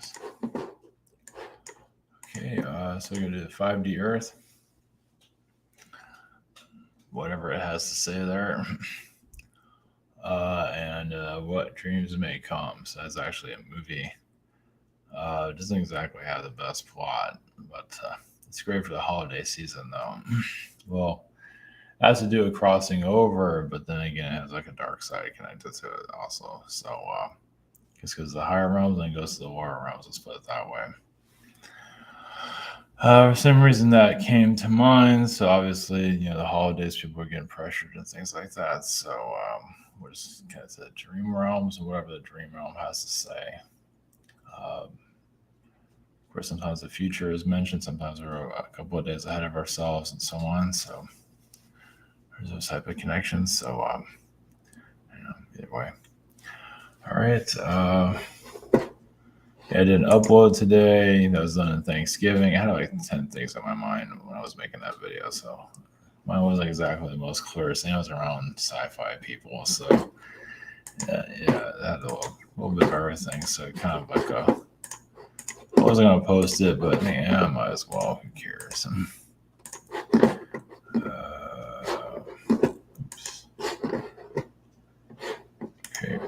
blessings. Okay, so we're going to do the 5D Earth. Whatever it has to say there. And what dreams may come. So that's actually a movie. It doesn't exactly have the best plot, but it's great for the holiday season, though. Well, it has to do with crossing over, but then again, it has like a dark side connected to it also. So just because the higher realms and it goes to the lower realms, let's put it that way. For some reason that came to mind. So obviously, the holidays, people are getting pressured and things like that. So we're just kind of the dream realms and whatever the dream realm has to say. Of course, sometimes the future is mentioned. Sometimes we're a couple of days ahead of ourselves and so on. So there's those type of connections. So either way. All right. I didn't upload today. That was done in Thanksgiving. I had like 10 things on my mind when I was making that video. So mine wasn't exactly the most clearest. It was around sci-fi people. So yeah, that had a little bit of everything. So kind of like I wasn't going to post it, but I might as well. Who cares? Oops. Okay.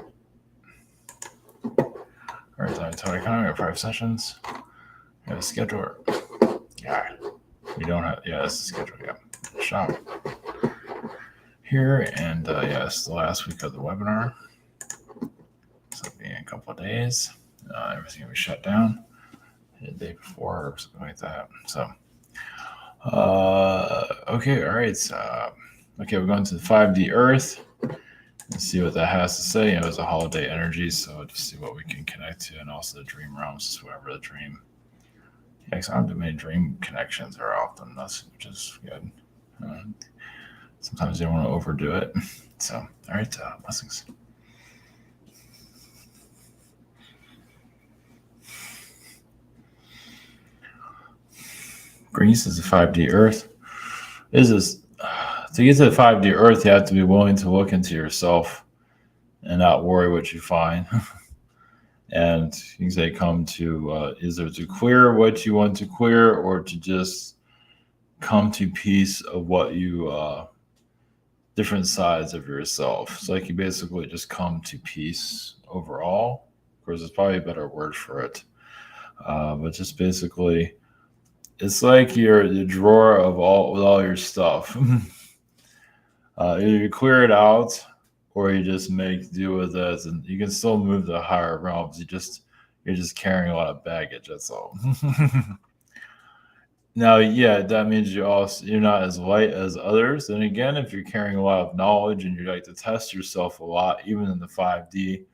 All right, Total Economy, 5 sessions. We have a scheduler. Yeah, we don't have. Yeah, this is scheduled. Yeah, shop here, and it's the last week of the webinar. So it'll be in a couple of days. Everything will be shut down the day before or something like that. So, okay, all right. So, okay, we're going to the 5D Earth. Let's see what that has to say. It's a holiday energy, so just see what we can connect to, and also the dream realms, whatever the dream. Yeah, because I don't do many dream connections very often, which is good. Sometimes you don't want to overdo it. So, all right, blessings. Greece is a 5D Earth. To get to the 5D Earth, you have to be willing to look into yourself and not worry what you find. And you can say come to either to clear what you want to clear, or to just come to peace of what you different sides of yourself. So like you basically just come to peace overall. Of course, there's probably a better word for it, but just basically, it's like your the drawer of all your stuff. Either you clear it out, or you just make do with it, and you can still move to higher realms. You're just carrying a lot of baggage. That's all. Now, yeah, that means you're not as light as others. And again, if you're carrying a lot of knowledge and you like to test yourself a lot, even in the 5D,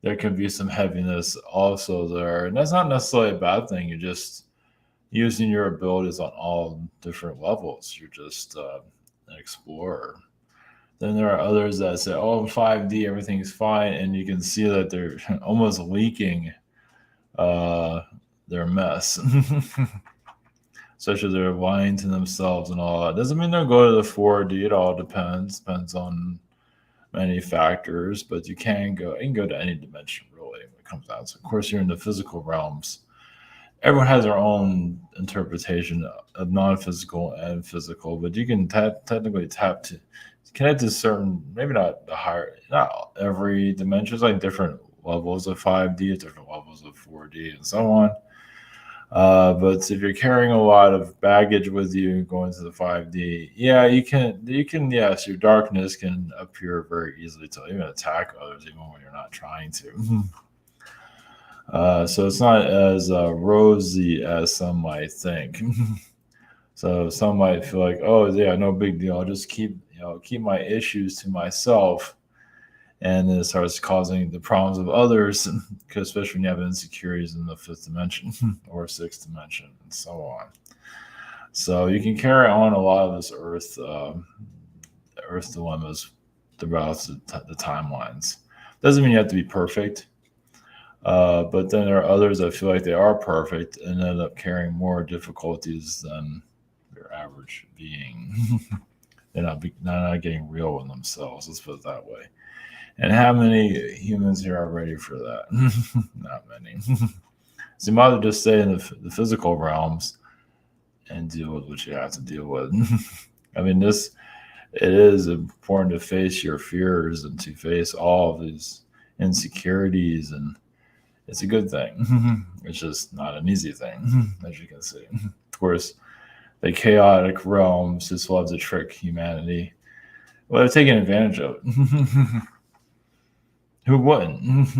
there can be some heaviness also there. And that's not necessarily a bad thing. You're just using your abilities on all different levels. You're just an explorer. Then there are others that say, oh, in 5D, everything's fine. And you can see that they're almost leaking their mess. Especially they're lying to themselves and all that. Doesn't mean they'll go to the 4D. It all depends on many factors, but you can go to any dimension really when it comes down to. Of course, you're in the physical realms. Everyone has their own interpretation of non-physical and physical, but you can technically connect to certain, maybe not the higher, not every dimension. It's like different levels of 5D, different levels of 4D, and so on. But if you're carrying a lot of baggage with you going to the 5D, yeah, you can, yes, your darkness can appear very easily to even attack others, even when you're not trying to. So it's not as rosy as some might think. So some might feel like, oh yeah, no big deal. I'll just keep my issues to myself. And then it starts causing the problems of others, because especially when you have insecurities in the 5th dimension or 6th dimension and so on. So you can carry on a lot of this earth dilemmas throughout the timelines. Doesn't mean you have to be perfect, but then there are others that feel like they are perfect and end up carrying more difficulties than their average being. They're not getting real with themselves. Let's put it that way. And how many humans here are ready for that? Not many. So you might as well just stay in the physical realms and deal with what you have to deal with. I mean, it is important to face your fears and to face all of these insecurities, and it's a good thing. It's just not an easy thing, as you can see. Of course, the chaotic realms just love to trick humanity. Well, they're taking advantage of it. Who wouldn't?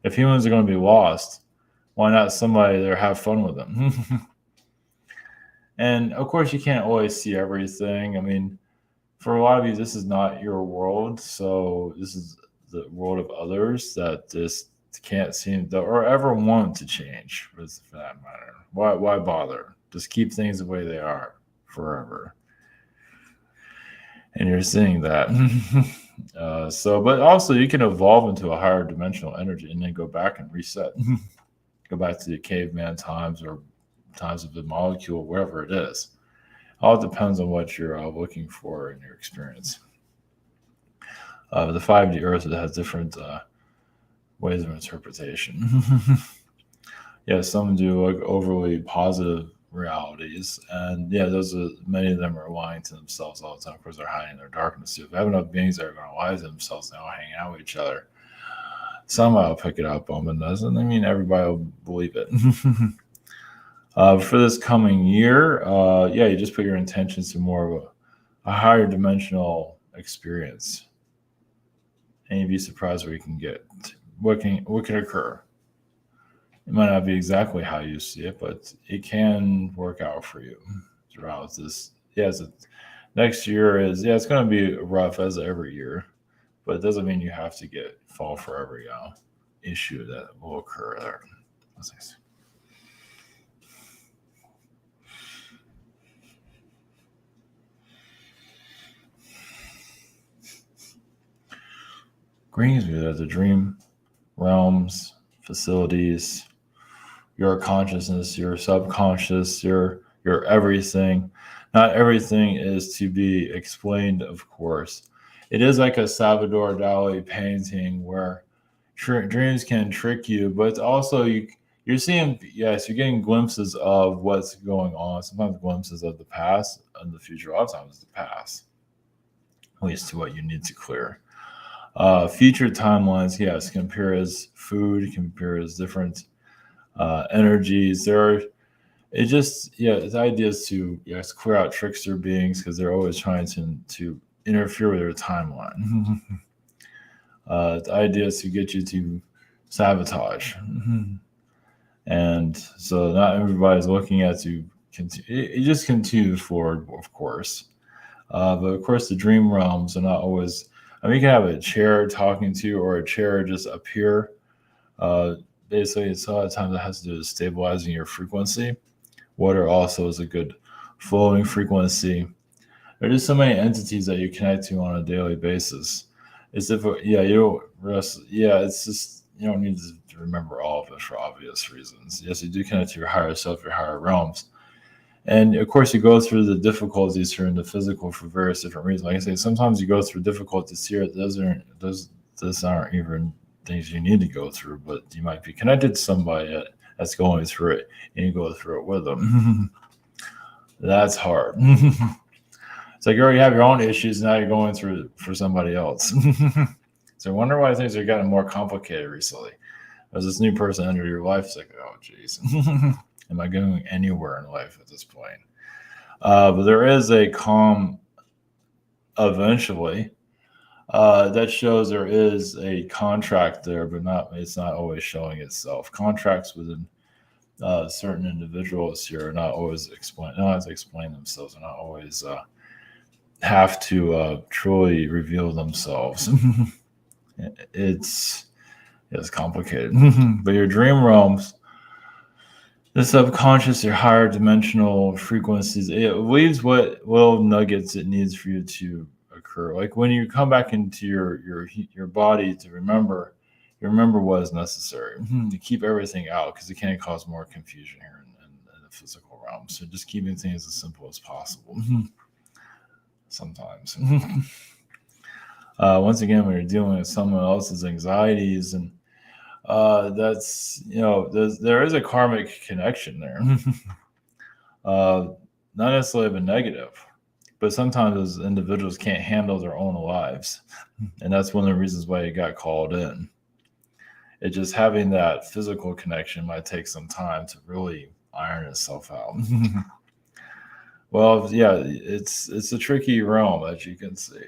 If humans are going to be lost, why not somebody there have fun with them? And of course, you can't always see everything. I mean, for a lot of you, this is not your world. So this is the world of others that just can't seem to or ever want to change, for that matter. Why bother? Just keep things the way they are forever. And you're seeing that. But also you can evolve into a higher dimensional energy and then go back and reset. Go back to the caveman times or times of the molecule, wherever it is. All depends on what you're looking for in your experience. The 5D Earth has different ways of interpretation. Yeah, some do like overly positive realities, and yeah, many of them are lying to themselves all the time. Of course, they're hiding their darkness. If you have enough beings that are going to lie to themselves, they all hang out with each other. Somebody will pick it up on, but doesn't. I mean, everybody will believe it. For this coming year, yeah, you just put your intentions to more of a higher dimensional experience, and you'd be surprised where you can get. What can occur. It might not be exactly how you see it, but it can work out for you throughout this. Yeah, next year it's going to be rough as every year, but it doesn't mean you have to fall for every issue that will occur there. That's nice. Greetings, the dream realms, facilities, your consciousness, your subconscious, your everything. Not everything is to be explained, of course. It is like a Salvador Dali painting where dreams can trick you, but also you're seeing, yes, you're getting glimpses of what's going on. Sometimes glimpses of the past and the future. A lot of times the past, at least to what you need to clear. Future timelines, yes, compare as food, compare as different energies. The idea is to clear out trickster beings because they're always trying to interfere with their timeline. The idea is to get you to sabotage, and so not everybody's looking at you. It just continues forward, of course, but of course the dream realms are not always. I mean, you can have a chair talking to you or a chair just appear. Basically, it's a lot of times it has to do with stabilizing your frequency. Water also is a good flowing frequency. There are just so many entities that you connect to on a daily basis. It's difficult. Yeah, you don't rest. Yeah, it's just you don't need to remember all of it for obvious reasons. Yes, you do connect to your higher self, your higher realms. And of course, you go through the difficulties here in the physical for various different reasons. Like I say, sometimes you go through difficulties here. Those aren't even things you need to go through, but you might be connected to somebody that's going through it, and you go through it with them. That's hard. It's like you already have your own issues. Now you're going through it for somebody else. So I wonder why things are getting more complicated recently. As this new person entered your life, it's like, oh, geez. Am I going anywhere in life at this point? But there is a calm eventually that shows there is a contract there, but it's not always showing itself. Contracts within certain individuals here are not always explain themselves, and not always have to truly reveal themselves. It's complicated. But your dream realms, the subconscious, your higher dimensional frequencies, it leaves what little nuggets it needs for you to occur. Like when you come back into your body to remember, you remember what is necessary. You keep everything out because it can cause more confusion here in the physical realm. So just keeping things as simple as possible. Sometimes. Once again, when you're dealing with someone else's anxieties and That's there is a karmic connection there. uh, Not necessarily of a negative, but sometimes those individuals can't handle their own lives, and that's one of the reasons why you got called in. It just having that physical connection might take some time to really iron itself out. Well, yeah, it's a tricky realm, as you can see.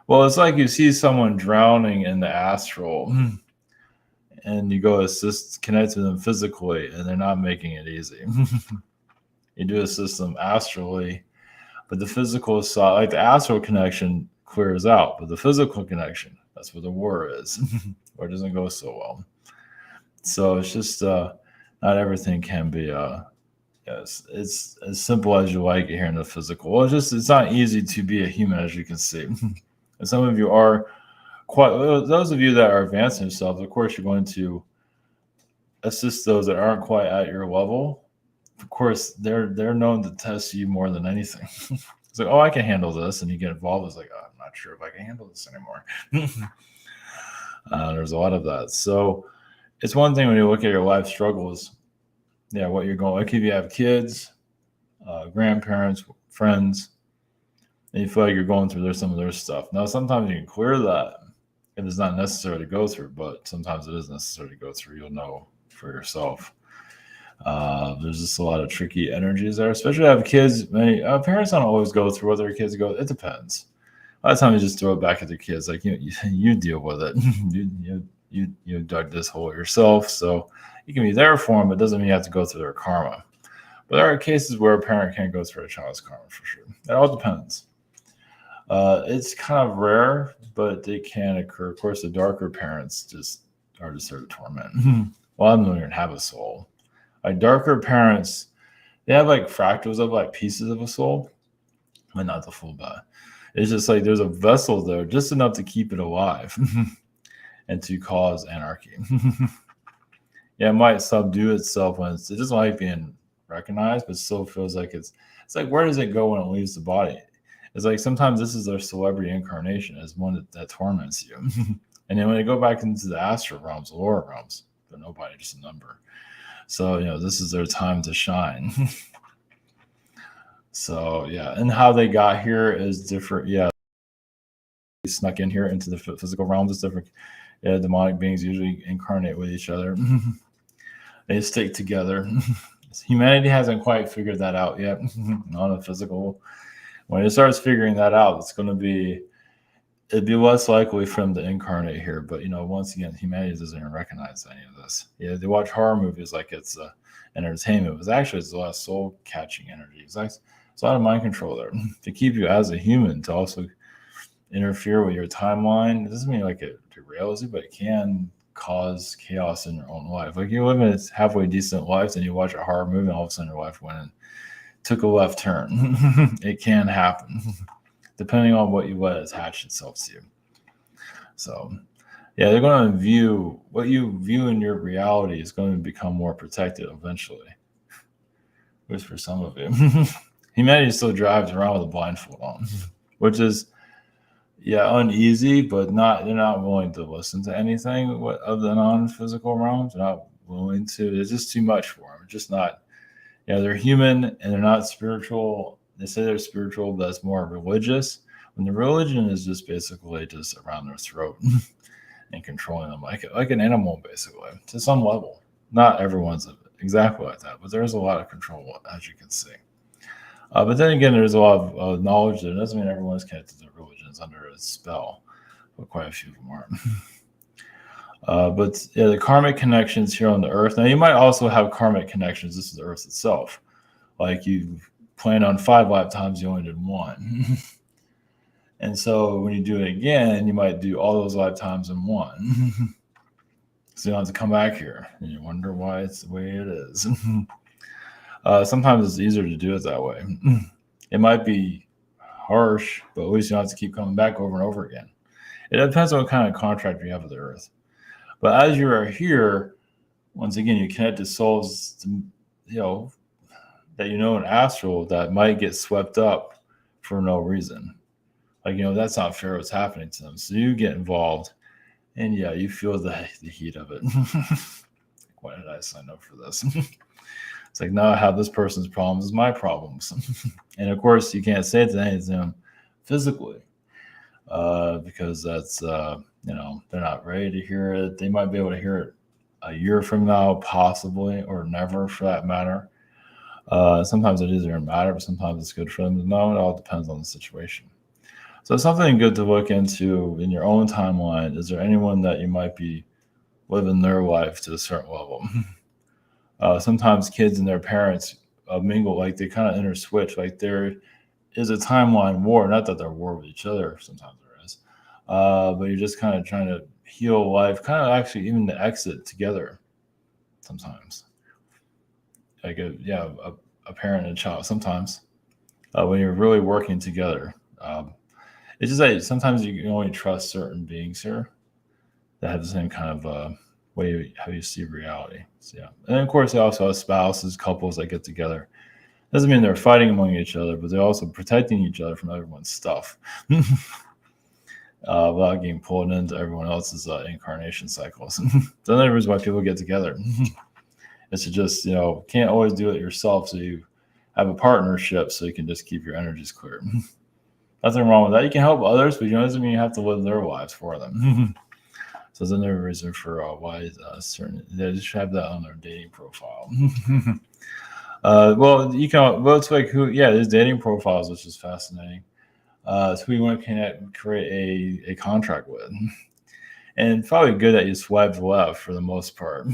Well, it's like you see someone drowning in the astral, and you go assist connect to them physically, and they're not making it easy. You do assist them astrally, but the physical side, like the astral connection, clears out, but the physical connection, that's where the war is, or it doesn't go so well. So it's just not everything can be yes, it's as simple as you like it here in the physical. Well, it's not easy to be a human, as you can see. And some of you are quite those of you that are advancing yourselves, of course, you're going to assist those that aren't quite at your level. Of course, they're known to test you more than anything. It's like, oh, I can handle this, and you get involved. It's like, oh, I'm not sure if I can handle this anymore. There's a lot of that. So it's one thing when you look at your life struggles, yeah, what you're going. Like if you have kids, grandparents, friends, and you feel like you're going through some of their stuff. Now, sometimes you can clear that if it's not necessary to go through, but sometimes it is necessary to go through. You'll know for yourself. There's just a lot of tricky energies there, especially if kids. Many parents don't always go through what their kids go. It depends. A lot of times you just throw it back at the kids, like you deal with it. you dug this hole yourself, so you can be there for them, but it doesn't mean you have to go through their karma. But there are cases where a parent can't go through a child's karma for sure. It all depends. It's kind of rare, but they can occur. Of course, the darker parents just are just there to torment. Well, I don't even have a soul. Like darker parents, they have like fractals of like pieces of a soul, but not the full body. It's just like there's a vessel there, just enough to keep it alive and to cause anarchy. Yeah, it might subdue itself when it doesn't like being recognized, but still feels like it's like where does it go when it leaves the body? It's like sometimes this is their celebrity incarnation as one that torments you. And then when they go back into the astral realms, the lower realms, they're nobody, just a number. So, this is their time to shine. So, yeah. And how they got here is different. Yeah. They snuck in here into the physical realms. It's different. Yeah. Demonic beings usually incarnate with each other. They stick together. Humanity hasn't quite figured that out yet on a physical. When it starts figuring that out, it'd be less likely for them to incarnate here. But once again, humanity doesn't even recognize any of this. Yeah, they watch horror movies like it's entertainment. It's a lot of soul catching energy. It's a lot of mind control there to keep you as a human, to also interfere with your timeline. It doesn't mean like it derails you, but it can cause chaos in your own life. Like you live in a halfway decent life, and you watch a horror movie, and all of a sudden your life went and took a left turn. It can happen, depending on what you let attach itself to you. So, yeah, they're going to view what you view in your reality is going to become more protected eventually. At least for some of you. Humanity still drives around with a blindfold on, which is, uneasy, but they're not willing to listen to anything of the non-physical realms. They're not willing to. It's just too much for them. It's just not. They're human and they're not spiritual. They say they're spiritual, but that's more religious. When the religion is just basically just around their throat and controlling them like an animal, basically, to some level. Not everyone's exactly like that, but there's a lot of control, as you can see. But then again, there's a lot of knowledge there. It doesn't mean everyone's connected to religions under a spell, but quite a few of them aren't. But the karmic connections here on the earth. Now, you might also have karmic connections. This is the earth itself. Like you planned on 5 lifetimes, you only did 1. And so when you do it again, you might do all those lifetimes in 1. So you don't have to come back here. And you wonder why it's the way it is. Sometimes it's easier to do it that way. It might be harsh, but at least you don't have to keep coming back over and over again. It depends on what kind of contract you have with the earth. But as you are here, once again, you connect to souls, that in astral that might get swept up for no reason. Like, that's not fair what's happening to them. So you get involved And yeah, you feel the heat of it. Why did I sign up for this? It's like, now I have this person's problems as my problems. And of course, you can't say it to them physically, because that's, they're not ready to hear it. They might be able to hear it a year from now, possibly, or never for that matter. Sometimes it doesn't matter, but sometimes it's good for them to know. It all depends on the situation. So something good to look into in your own timeline. Is there anyone that you might be living their life to a certain level? Sometimes kids and their parents mingle, like they kind of interswitch. Like there is a timeline war. Not that they're war with each other. Sometimes there is, but you're just kind of trying to heal life. Kind of actually even to exit together. Sometimes, like a parent and a child. Sometimes when you're really working together. It's just that sometimes you can only trust certain beings here that have the same kind of way how you see reality. So, yeah, and of course they also have spouses, couples that get together. Doesn't mean they're fighting among each other, but they're also protecting each other from everyone's stuff, without getting pulled into everyone else's incarnation cycles. That's another reason why people get together. It's to just can't always do it yourself, so you have a partnership so you can just keep your energies clear. Nothing wrong with that. You can help others, but doesn't mean you have to live their lives for them. So there's another reason for why certain they should have that on their dating profile. Well, you can. Well, it's like who? Yeah, there's dating profiles, which is fascinating. It's who you want to create a contract with, and it's probably good that you swipe left for the most part.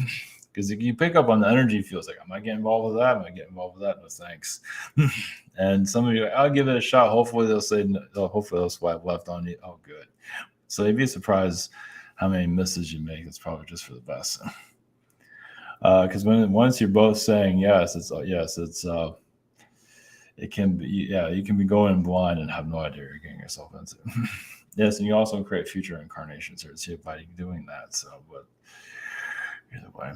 Because if you pick up on the energy, feels like, am I getting involved with that? Am I getting involved with that? No, thanks. And some of you, I'll give it a shot. Hopefully they'll say, no, hopefully they'll swipe left on you. Oh, good. So you'd be surprised how many misses you make. It's probably just for the best. Because once you're both saying yes, it can be, you can be going blind and have no idea what you're getting yourself into. Yes, and you also create future incarnations here to see if by doing that. So, but either way.